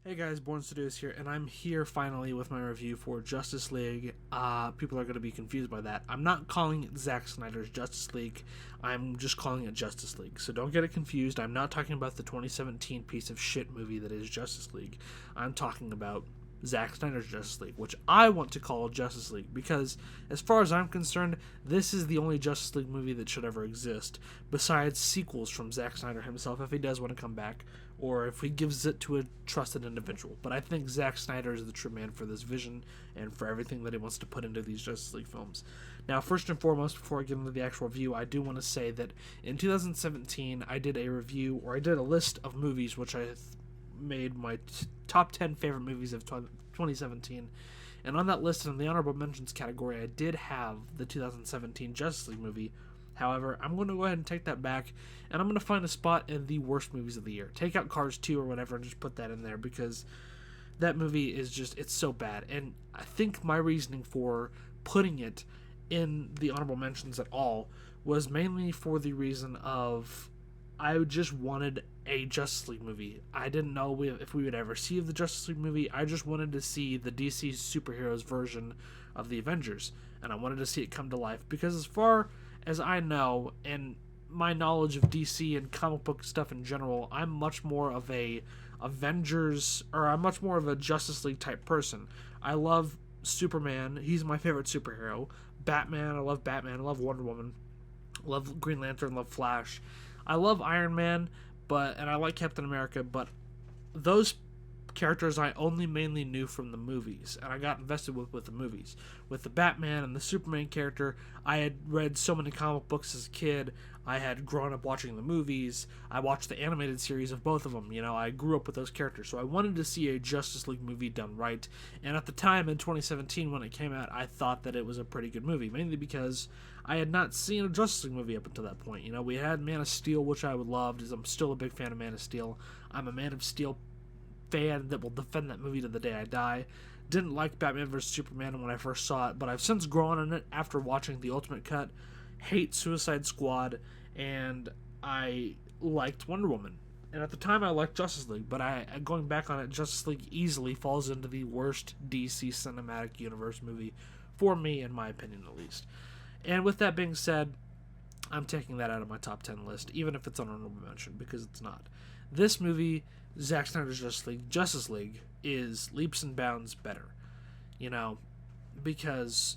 Hey guys, Born Studios here, and I'm here finally with my review for Justice League. People are going to be confused by that. I'm not calling it Zack Snyder's Justice League, I'm just calling it Justice League. So don't get it confused. I'm not talking about the 2017 piece of shit movie that is Justice League. I'm talking about Zack Snyder's Justice League, which I want to call Justice League because, as far as I'm concerned, this is the only Justice League movie that should ever exist, besides sequels from Zack Snyder himself if he does want to come back, or if he gives it to a trusted individual. But I think Zack Snyder is the true man for this vision and for everything that he wants to put into these Justice League films. Now, first and foremost, before I get into the actual review, I do want to say that in 2017, I did a review, or I did a list of movies which I made my top 10 favorite movies of 2017, and on that list in the honorable mentions category I did have the 2017 Justice League movie. However, I'm going to go ahead and take that back, and I'm going to find a spot in the worst movies of the year. Take out Cars 2 or whatever and just put that in there, because that movie is just, it's so bad. And I think my reasoning for putting it in the honorable mentions at all was mainly for the reason of I just wanted a Justice League movie. I didn't know if we would ever see the Justice League movie. I just wanted to see the DC superheroes version of the Avengers, and I wanted to see it come to life, because as far as I know, and my knowledge of DC and comic book stuff in general, I'm much more of a Avengers, or I'm much more of a Justice League type person. I love Superman. He's my favorite superhero. Batman. I love Wonder Woman. I love Green Lantern. Love Flash. I love Iron Man, and I like Captain America, but those characters I only mainly knew from the movies, and I got invested with the movies. With the Batman and the Superman character, I had read so many comic books as a kid. I had grown up watching the movies. I watched the animated series of both of them. I grew up with those characters, so I wanted to see a Justice League movie done right. And at the time, in 2017, when it came out, I thought that it was a pretty good movie, mainly because I had not seen a Justice League movie up until that point. We had Man of Steel, which I loved, as I'm still a big fan of Man of Steel. I'm a Man of Steel fan that will defend that movie to the day I die. Didn't like Batman vs. Superman when I first saw it, but I've since grown on it after watching the Ultimate Cut. Hate Suicide Squad, and I liked Wonder Woman. And at the time I liked Justice League, but going back on it, Justice League easily falls into the worst DC cinematic universe movie, for me, in my opinion at least. And with that being said, I'm taking that out of my top 10 list, even if it's an honorable mention, because it's not. This movie, Zack Snyder's Justice League, is leaps and bounds better. Because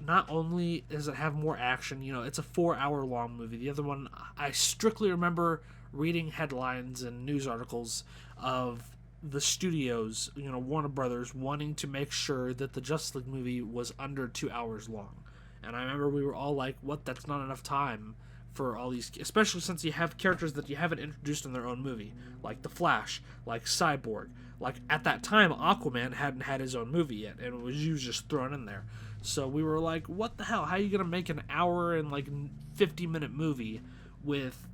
not only does it have more action, it's a 4-hour long movie. The other one, I strictly remember reading headlines and news articles of the studios, Warner Brothers, wanting to make sure that the Justice League movie was under 2 hours long. And I remember we were all like, what, that's not enough time for all these, especially since you have characters that you haven't introduced in their own movie, like The Flash, like Cyborg, like at that time Aquaman hadn't had his own movie yet, and he was just thrown in there. So we were like, what the hell, how are you going to make an hour and 50-minute movie with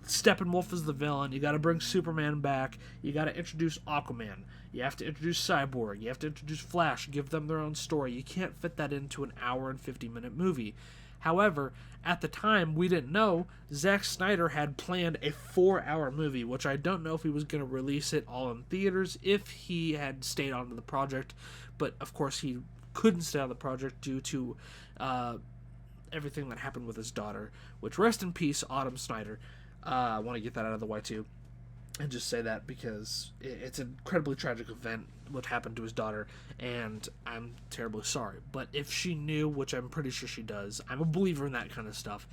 Steppenwolf as the villain? You got to bring Superman back, you got to introduce Aquaman, you have to introduce Cyborg, you have to introduce Flash, give them their own story. You can't fit that into an hour and 50-minute movie. However, at the time, we didn't know Zack Snyder had planned a 4-hour movie, which I don't know if he was going to release it all in theaters if he had stayed on to the project. But, of course, he couldn't stay on the project due to everything that happened with his daughter, which, rest in peace, Autumn Snyder. I want to get that out of the way, too, and just say that because it's an incredibly tragic event what happened to his daughter, and I'm terribly sorry. But if she knew, which I'm pretty sure she does, I'm a believer in that kind of stuff,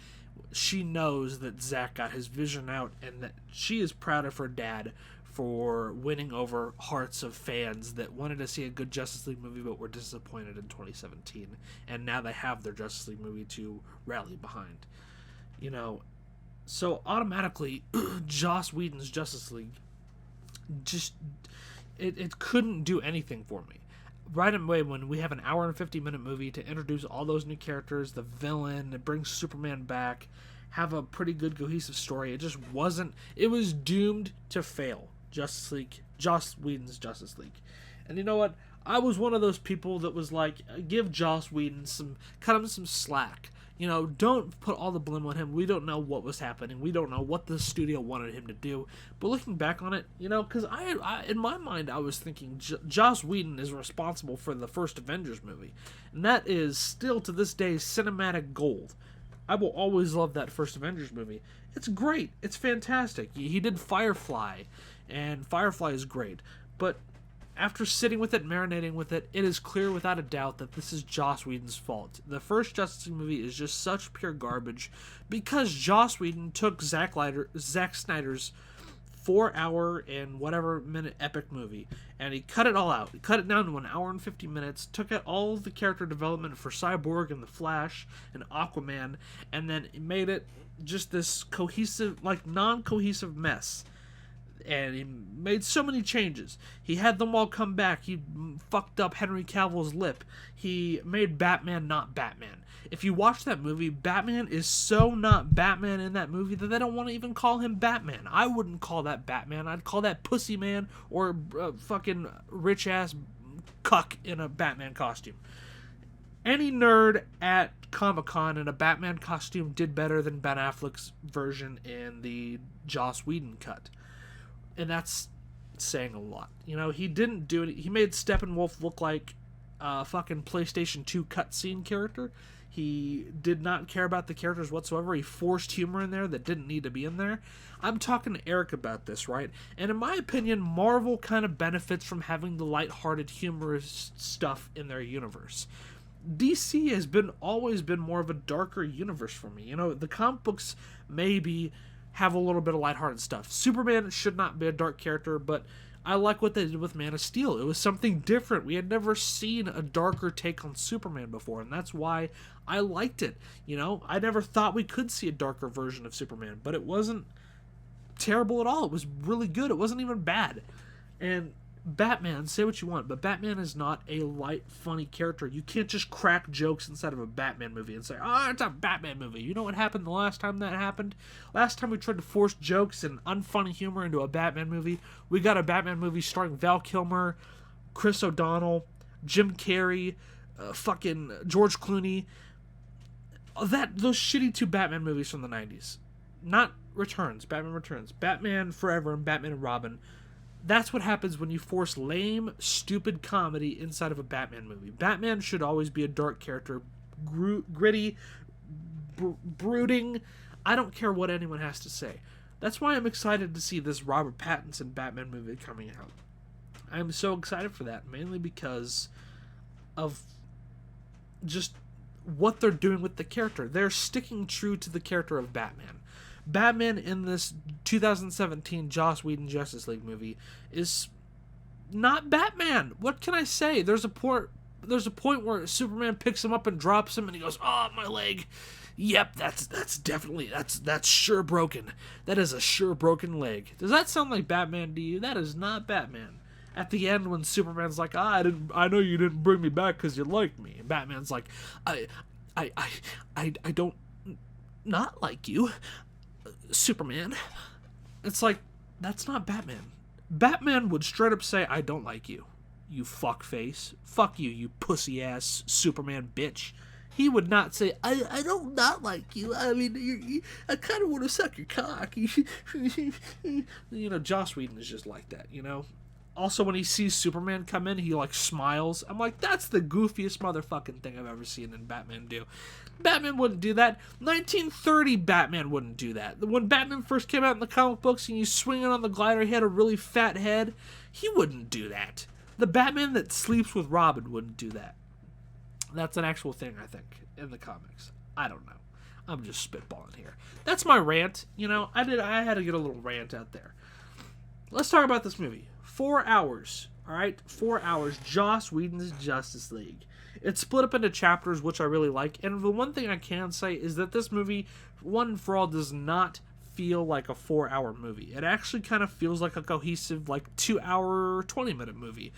she knows that Zack got his vision out, and that she is proud of her dad for winning over hearts of fans that wanted to see a good Justice League movie but were disappointed in 2017, and now they have their Justice League movie to rally behind. So automatically, Joss Whedon's Justice League just, it couldn't do anything for me. Right away, when we have an hour and 50-minute movie to introduce all those new characters, the villain, it brings Superman back, have a pretty good cohesive story, it just wasn't, it was doomed to fail. Joss Whedon's Justice League. And you know what? I was one of those people that was like, give Joss Whedon cut him some slack. You know, don't put all the blame on him. We don't know what was happening. We don't know what the studio wanted him to do. But looking back on it, you know, because I in my mind, I was thinking Joss Whedon is responsible for the first Avengers movie. And that is still, to this day, cinematic gold. I will always love that first Avengers movie. It's great. It's fantastic. He did Firefly, and Firefly is great. But after sitting with it, marinating with it, it is clear without a doubt that this is Joss Whedon's fault. The first Justice League movie is just such pure garbage because Joss Whedon took Zack Snyder's 4-hour and whatever minute epic movie, and he cut it all out. He cut it down to 1 hour and 50 minutes, took out all of the character development for Cyborg and the Flash and Aquaman, and then made it just this cohesive, like non-cohesive mess. And he made so many changes. He had them all come back. He fucked up Henry Cavill's lip. He made Batman not Batman. If you watch that movie, Batman is so not Batman in that movie that they don't want to even call him Batman. I wouldn't call that Batman. I'd call that Pussy Man or fucking rich-ass cuck in a Batman costume. Any nerd at Comic-Con in a Batman costume did better than Ben Affleck's version in the Joss Whedon cut. And that's saying a lot. You know, he didn't do it. He made Steppenwolf look like a fucking PlayStation 2 cutscene character. He did not care about the characters whatsoever. He forced humor in there that didn't need to be in there. I'm talking to Eric about this, right? And in my opinion, Marvel kind of benefits from having the lighthearted, humorous stuff in their universe. DC has always been more of a darker universe for me. You know, the comic books maybe have a little bit of lighthearted stuff. Superman should not be a dark character, but I like what they did with Man of Steel. It was something different. We had never seen a darker take on Superman before, and that's why I liked it. You know, I never thought we could see a darker version of Superman, but it wasn't terrible at all. It was really good. It wasn't even bad. And Batman, say what you want, but Batman is not a light, funny character. You can't just crack jokes inside of a Batman movie and say, oh, it's a Batman movie. You know what happened the last time that happened? Last time we tried to force jokes and unfunny humor into a Batman movie, we got a Batman movie starring Val Kilmer, Chris O'Donnell, Jim Carrey, fucking George Clooney. Those shitty 2 Batman movies from the 90s. Not Batman Returns. Batman Forever and Batman and Robin. That's what happens when you force lame, stupid comedy inside of a Batman movie. Batman should always be a dark character, gritty, brooding. I don't care what anyone has to say. That's why I'm excited to see this Robert Pattinson Batman movie coming out. I'm so excited for that, mainly because of just what they're doing with the character. They're sticking true to the character of Batman. Batman in this 2017 Joss Whedon Justice League movie is not Batman. What can I say? There's a point where Superman picks him up and drops him, and he goes, "Oh, my leg." Yep, that's definitely that's sure broken. That is a sure broken leg. Does that sound like Batman to you? That is not Batman. At the end, when Superman's like, I know you didn't bring me back because you liked me, and Batman's like, I don't not like you, Superman. It's like, that's not Batman. Batman would straight up say, I don't like you, you fuckface. Fuck you, you pussy ass Superman bitch. He would not say, I don't not like you. I mean, I kind of want to suck your cock. You know, Joss Whedon is just like that, you know? Also, when he sees Superman come in, he, like, smiles. I'm like, that's the goofiest motherfucking thing I've ever seen in Batman do. Batman wouldn't do that. 1930 Batman wouldn't do that. When Batman first came out in the comic books and you swinging on the glider, he had a really fat head. He wouldn't do that. The Batman that sleeps with Robin wouldn't do that. That's an actual thing, I think, in the comics. I don't know. I'm just spitballing here. That's my rant. You know, I had to get a little rant out there. Let's talk about this movie. 4 hours. All right? 4 hours. Joss Whedon's Justice League. It's split up into chapters, which I really like. And the one thing I can say is that this movie, one and for all, does not feel like a 4-hour movie. It actually kind of feels like a cohesive, like, 2-hour, 20-minute movie.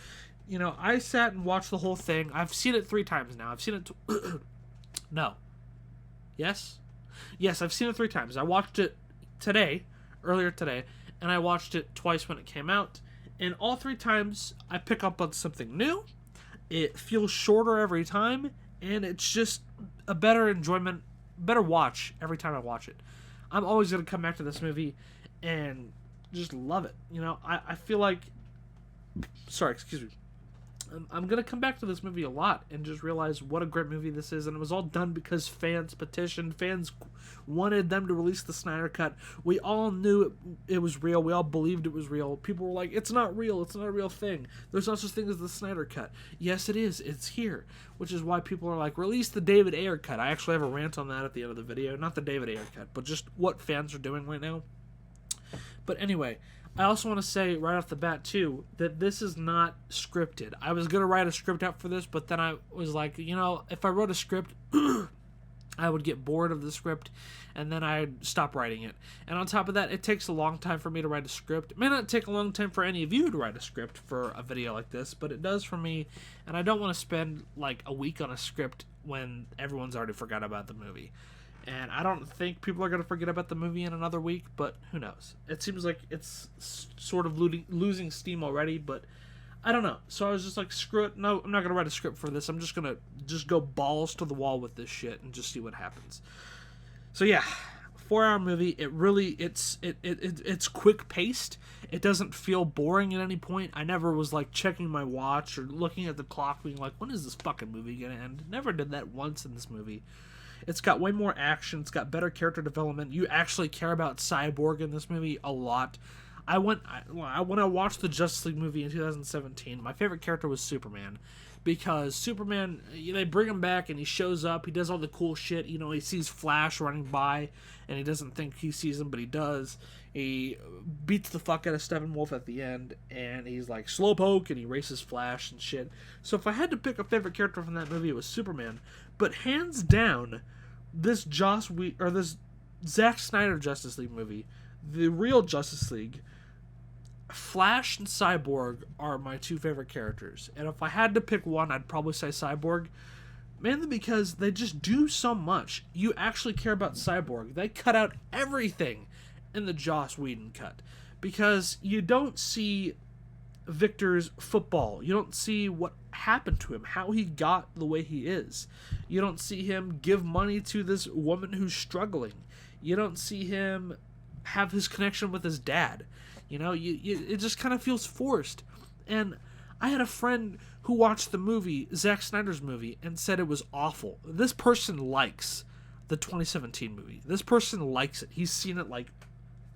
You know, I sat and watched the whole thing. I've seen it 3 times now. I've seen it... No. Yes? Yes, I've seen it 3 times. I watched it earlier today, and I watched it twice when it came out. And all 3 times, I pick up on something new. It feels shorter every time, and it's just a better enjoyment better watch every time I watch it. I'm always going to come back to this movie and just love it. You know, I feel like... Sorry, excuse me. I'm going to come back to this movie a lot and just realize what a great movie this is. And it was all done because fans petitioned. Fans wanted them to release the Snyder Cut. We all knew it was real. We all believed it was real. People were like, it's not real. It's not a real thing. There's no such thing as the Snyder Cut. Yes, it is. It's here. Which is why people are like, release the David Ayer cut. I actually have a rant on that at the end of the video. Not the David Ayer cut, but just what fans are doing right now. But anyway... I also want to say right off the bat, too, that this is not scripted. I was going to write a script out for this, but then I was like, you know, if I wrote a script, I would get bored of the script, and then I'd stop writing it. And on top of that, it takes a long time for me to write a script. It may not take a long time for any of you to write a script for a video like this, but it does for me, and I don't want to spend, like, a week on a script when everyone's already forgot about the movie. And I don't think people are going to forget about the movie in another week, but who knows? It seems like it's sort of losing steam already, but I don't know. So I was just like, screw it. No, I'm not going to write a script for this. I'm just going to go balls to the wall with this shit and just see what happens. So yeah, 4-hour movie. It really, it's quick paced. It doesn't feel boring at any point. I never was like checking my watch or looking at the clock being like, when is this fucking movie going to end? Never did that once in this movie. It's got way more action. It's got better character development. You actually care about Cyborg in this movie a lot. When I watched the Justice League movie in 2017, my favorite character was Superman. Because Superman, they bring him back and he shows up. He does all the cool shit. You know, he sees Flash running by and he doesn't think he sees him, but he does. He beats the fuck out of Steppenwolf at the end and he's like slowpoke and he races Flash and shit. So if I had to pick a favorite character from that movie, it was Superman. But hands down, this Zack Snyder Justice League movie, the real Justice League, Flash and Cyborg are my two favorite characters. And if I had to pick one, I'd probably say Cyborg. Mainly because they just do so much. You actually care about Cyborg. They cut out everything in the Joss Whedon cut. Because you don't see Victor's football. You don't see what happened to him, how he got the way he is. You don't see him give money to this woman who's struggling. You don't see him have his connection with his dad. You know, it just kind of feels forced. And I had a friend who watched the movie, Zack Snyder's movie, and said it was awful. This person likes the 2017 movie. This person likes it. He's seen it like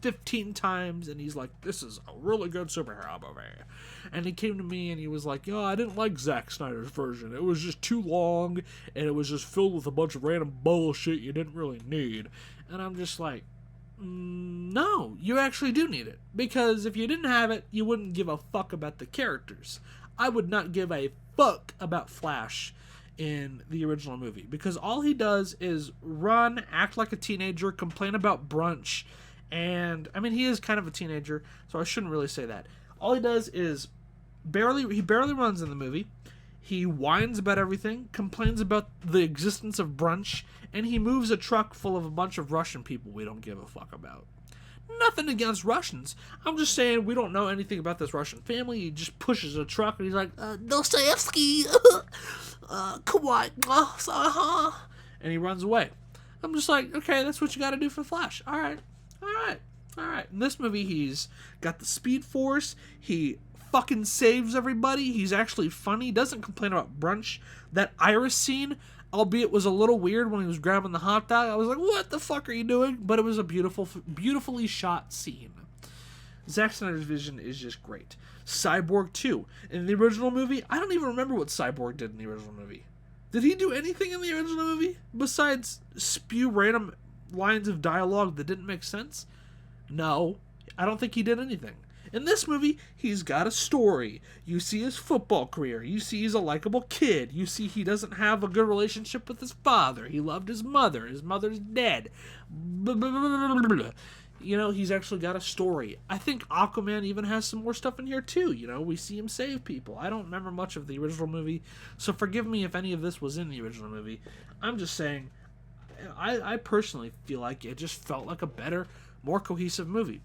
15 times, and he's like, this is a really good superhero movie. And he came to me and he was like, yo, I didn't like Zack Snyder's version. It was just too long, and it was just filled with a bunch of random bullshit you didn't really need. And I'm just like, no, you actually do need it. Because if you didn't have it, you wouldn't give a fuck about the characters. I would not give a fuck about Flash in the original movie. Because all he does is run, act like a teenager, complain about brunch, and, I mean, he is kind of a teenager, so I shouldn't really say that. All he does is he barely runs in the movie. He whines about everything, complains about the existence of brunch, and he moves a truck full of a bunch of Russian people we don't give a fuck about. Nothing against Russians. I'm just saying we don't know anything about this Russian family. He just pushes a truck and he's like, Dostoevsky, come on, and he runs away. I'm just like, okay, that's what you gotta do for Flash. All right. In this movie, he's got the Speed Force. He fucking saves everybody. He's actually funny. Doesn't complain about brunch. That Iris scene, albeit was a little weird when he was grabbing the hot dog. I was like, what the fuck are you doing? But it was a beautifully shot scene. Zack Snyder's vision is just great. Cyborg 2. In the original movie, I don't even remember what Cyborg did in the original movie. Did he do anything in the original movie besides spew random lines of dialogue that didn't make sense? No, I don't think he did anything. In this movie, he's got a story. You see his football career. You see he's a likable kid. You see he doesn't have a good relationship with his father. He loved his mother. His mother's dead. You know, he's actually got a story. I think Aquaman even has some more stuff in here too. You know, we see him save people. I don't remember much of the original movie, so forgive me if any of this was in the original movie. I'm just saying, I personally feel like it just felt like a better, more cohesive movie.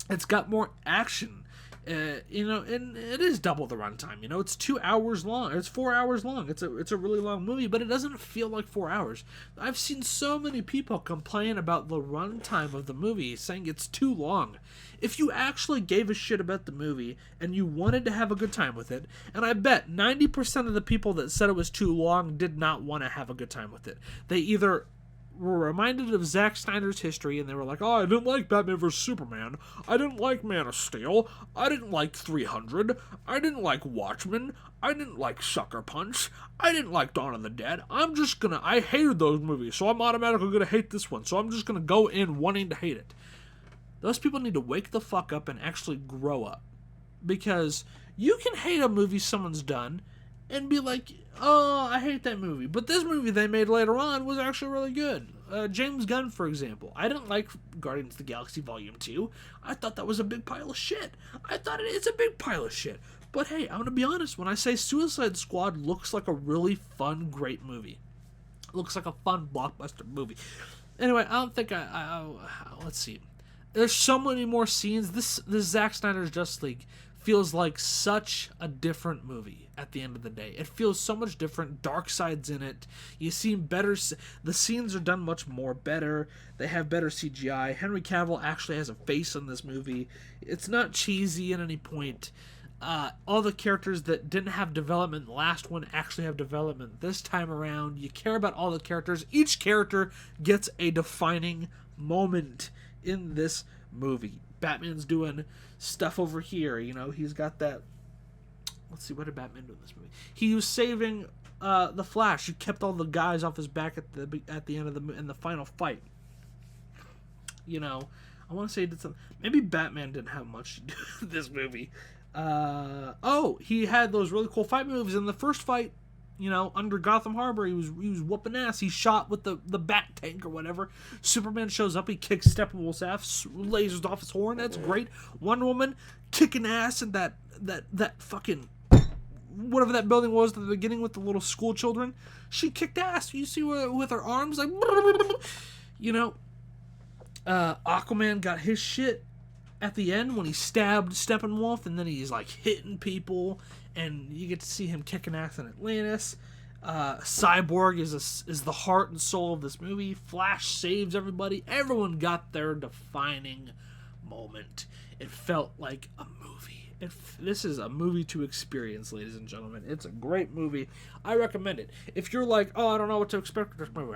It's got more action. And it is double the runtime. It's 2 hours long. It's 4 hours long. It's a really long movie, but it doesn't feel like 4 hours. I've seen so many people complain about the runtime of the movie, saying it's too long. If you actually gave a shit about the movie and you wanted to have a good time with it, and I bet 90% of the people that said it was too long did not want to have a good time with it. They either were reminded of Zack Snyder's history, and they were like, oh, I didn't like Batman vs. Superman, I didn't like Man of Steel, I didn't like 300, I didn't like Watchmen, I didn't like Sucker Punch, I didn't like Dawn of the Dead, I hated those movies, so I'm automatically gonna hate this one, so I'm just gonna go in wanting to hate it. Those people need to wake the fuck up and actually grow up. Because you can hate a movie someone's done and be like, oh, I hate that movie. But this movie they made later on was actually really good. James Gunn, for example. I didn't like Guardians of the Galaxy Volume 2. I thought that was a big pile of shit. I thought it's a big pile of shit. But hey, I'm going to be honest. When I say Suicide Squad looks like a really fun, great movie. It looks like a fun, blockbuster movie. Anyway, I don't think let's see. There's so many more scenes. This Zack Snyder's Justice League feels like such a different movie at the end of the day. It feels so much different. Darkseid's in it. You see better. The scenes are done much more better. They have better CGI. Henry Cavill actually has a face in this movie. It's not cheesy at any point. All the characters that didn't have development in the last one actually have development this time around. You care about all the characters. Each character gets a defining moment in this movie. Batman's doing stuff over here, he's got that. Let's see, what did Batman do in this movie? He was saving the Flash. He kept all the guys off his back at the end of in the final fight. I want to say he did something. Maybe Batman didn't have much to do with this movie. He had those really cool fight moves in the first fight. Under Gotham Harbor, he was whooping ass. He shot with the bat tank or whatever. Superman shows up, he kicks Steppenwolf's ass, lasers off his horn. That's great. Wonder Woman kicking ass in that fucking whatever that building was at the beginning with the little school children. She kicked ass. You see her with her arms like, Aquaman got his shit at the end when he stabbed Steppenwolf, and then he's like hitting people. And you get to see him kicking ass in Atlantis. Cyborg is the heart and soul of this movie. Flash saves everybody. Everyone got their defining moment. It felt like a movie. This is a movie to experience, ladies and gentlemen. It's a great movie. I recommend it. If you're like, oh, I don't know what to expect with this movie,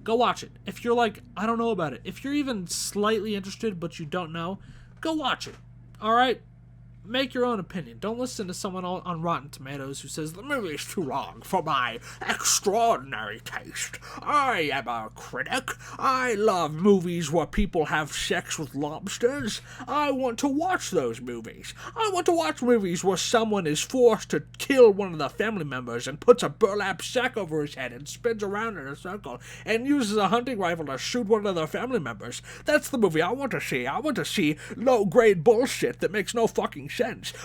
go watch it. If you're like, I don't know about it. If you're even slightly interested but you don't know, go watch it. All right? Make your own opinion. Don't listen to someone on Rotten Tomatoes who says the movie is too long for my extraordinary taste. I am a critic. I love movies where people have sex with lobsters. I want to watch those movies. I want to watch movies where someone is forced to kill one of the family members and puts a burlap sack over his head and spins around in a circle and uses a hunting rifle to shoot one of their family members. That's the movie I want to see. I want to see low-grade bullshit that makes no fucking sense.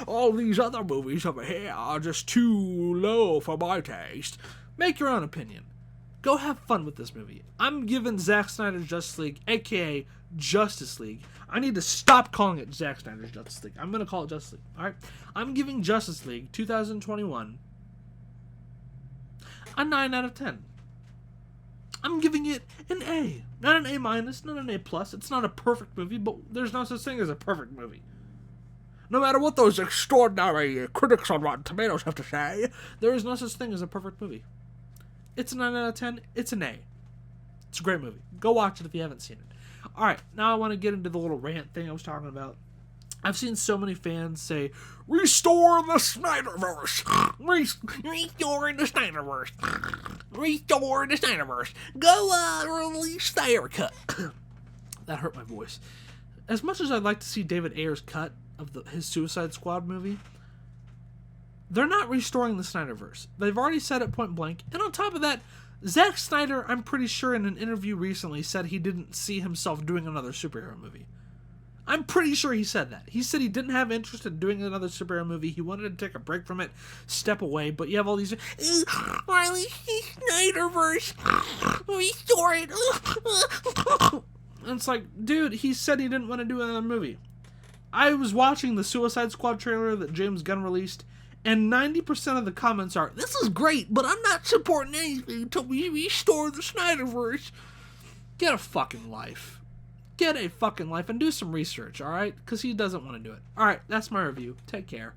All these other movies over here are just too low for my taste. Make your own opinion. Go have fun with this movie. I'm giving Zack Snyder's Justice League, aka Justice League. I need to stop calling it Zack Snyder's Justice League. I'm going to call it Justice League. Alright? I'm giving Justice League 2021 a 9 out of 10. I'm giving it an A. Not an A minus, not an A plus. It's not a perfect movie, but there's no such thing as a perfect movie. No matter what those extraordinary critics on Rotten Tomatoes have to say, there is no such thing as a perfect movie. It's a 9 out of 10. It's an A. It's a great movie. Go watch it if you haven't seen it. Alright, now I want to get into the little rant thing I was talking about. I've seen so many fans say, restore the Snyderverse! Restore the Snyderverse! Restore the Snyderverse! Go release Snyder Cut! That hurt my voice. As much as I'd like to see David Ayer's cut of his Suicide Squad movie, they're not restoring the Snyderverse. They've already said it point blank. And on top of that, Zack Snyder, I'm pretty sure in an interview recently, said he didn't see himself doing another superhero movie. I'm pretty sure he said that. He said he didn't have interest in doing another superhero movie. He wanted to take a break from it, step away, but you have all these, Riley, Snyderverse, restore it. And it's like, dude, he said he didn't want to do another movie. I was watching the Suicide Squad trailer that James Gunn released, and 90% of the comments are, "This is great, but I'm not supporting anything until we restore the Snyderverse." Get a fucking life. Get a fucking life and do some research, alright? Because he doesn't want to do it. Alright, that's my review. Take care.